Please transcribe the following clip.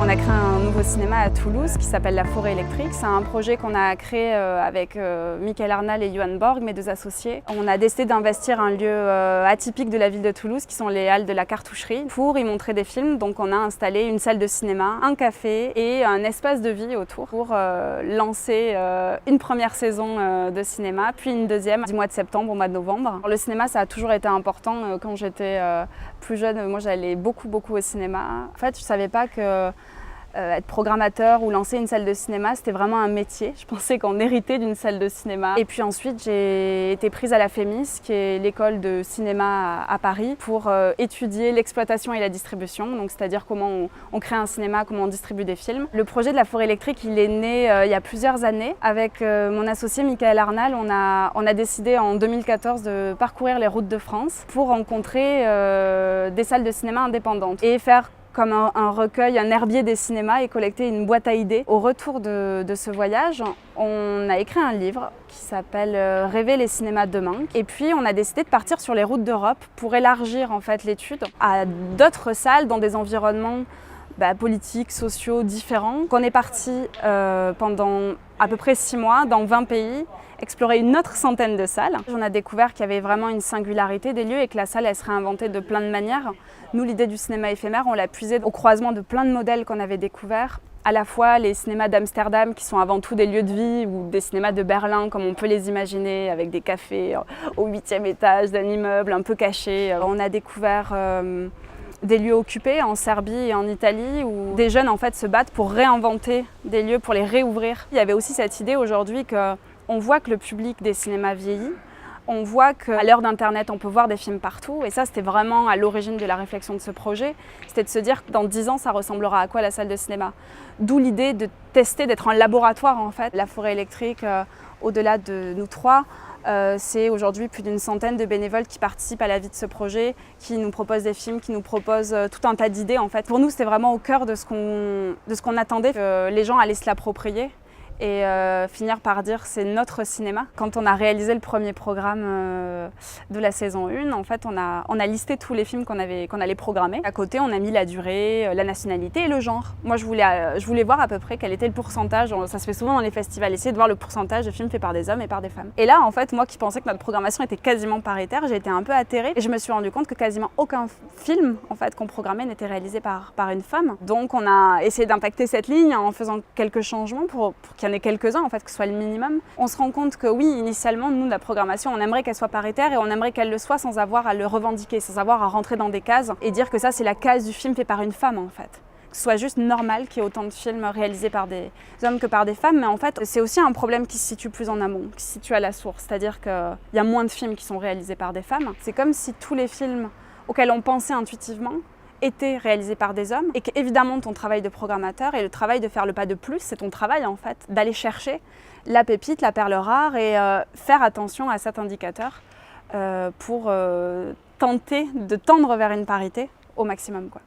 On a créé un nouveau cinéma à Toulouse qui s'appelle La Forêt Électrique. C'est un projet qu'on a créé avec Michael Arnal et Johan Borg, mes deux associés. On a décidé d'investir un lieu atypique de la ville de Toulouse, qui sont les Halles de la Cartoucherie, pour y montrer des films. Donc on a installé une salle de cinéma, un café et un espace de vie autour pour lancer une première saison de cinéma, puis une deuxième du mois de septembre au mois de novembre. Le cinéma, ça a toujours été important. Quand j'étais plus jeune, moi j'allais beaucoup au cinéma. En fait, je ne savais pas que être programmateur ou lancer une salle de cinéma, c'était vraiment un métier. Je pensais qu'on héritait d'une salle de cinéma. Et puis ensuite, j'ai été prise à la FEMIS, qui est l'école de cinéma à Paris, pour étudier l'exploitation et la distribution. Donc, c'est-à-dire comment on crée un cinéma, comment on distribue des films. Le projet de la Forêt Électrique, il est né il y a plusieurs années. Avec mon associé Michael Arnal, on a décidé en 2014 de parcourir les routes de France pour rencontrer des salles de cinéma indépendantes et faire comme un recueil, un herbier des cinémas et collecter une boîte à idées. Au retour de ce voyage, on a écrit un livre qui s'appelle « Rêver les cinémas demain ». Et puis on a décidé de partir sur les routes d'Europe pour élargir en fait l'étude à d'autres salles dans des environnements politiques, sociaux différents. On est parti pendant à peu près 6 mois dans 20 pays, explorer une autre centaine de salles. On a découvert qu'il y avait vraiment une singularité des lieux et que la salle, elle serait inventée de plein de manières. Nous, l'idée du cinéma éphémère, on l'a puisée au croisement de plein de modèles qu'on avait découverts. À la fois les cinémas d'Amsterdam qui sont avant tout des lieux de vie ou des cinémas de Berlin comme on peut les imaginer avec des cafés au 8e étage d'un immeuble un peu caché. On a découvert des lieux occupés en Serbie et en Italie où des jeunes en fait se battent pour réinventer des lieux, pour les réouvrir. Il y avait aussi cette idée aujourd'hui qu'on voit que le public des cinémas vieillit. On voit qu'à l'heure d'Internet, on peut voir des films partout. Et ça, c'était vraiment à l'origine de la réflexion de ce projet. C'était de se dire que dans 10 ans, ça ressemblera à quoi la salle de cinéma. D'où l'idée de tester, d'être un laboratoire en fait. La Forêt Électrique, au-delà de nous trois, c'est aujourd'hui plus d'une centaine de bénévoles qui participent à la vie de ce projet, qui nous proposent des films, qui nous proposent tout un tas d'idées en fait. Pour nous, c'était vraiment au cœur de ce qu'on attendait, que les gens allaient se l'approprier et finir par dire c'est notre cinéma. Quand on a réalisé le premier programme de la saison 1, en fait, on a listé tous les films qu'on allait programmer. À côté, on a mis la durée, la nationalité et le genre. Moi, je voulais voir à peu près quel était le pourcentage, ça se fait souvent dans les festivals, essayer de voir le pourcentage de films faits par des hommes et par des femmes. Et là, en fait, moi qui pensais que notre programmation était quasiment paritaire, j'ai été un peu atterrée et je me suis rendu compte que quasiment aucun film en fait, qu'on programmait n'était réalisé par une femme. Donc, on a essayé d'impacter cette ligne en faisant quelques changements pour qu'il y en ait quelques-uns, en fait, que ce soit le minimum. On se rend compte que oui, initialement, nous, la programmation, on aimerait qu'elle soit paritaire et on aimerait qu'elle le soit sans avoir à le revendiquer, sans avoir à rentrer dans des cases et dire que ça, c'est la case du film fait par une femme, en fait. Que ce soit juste normal qu'il y ait autant de films réalisés par des hommes que par des femmes, mais en fait, c'est aussi un problème qui se situe plus en amont, qui se situe à la source, c'est-à-dire qu'il y a moins de films qui sont réalisés par des femmes. C'est comme si tous les films auxquels on pensait intuitivement étaient réalisés par des hommes et qu'évidemment ton travail de programmateur et le travail de faire le pas de plus, c'est ton travail en fait, d'aller chercher la pépite, la perle rare et faire attention à cet indicateur pour tenter de tendre vers une parité au maximum, quoi.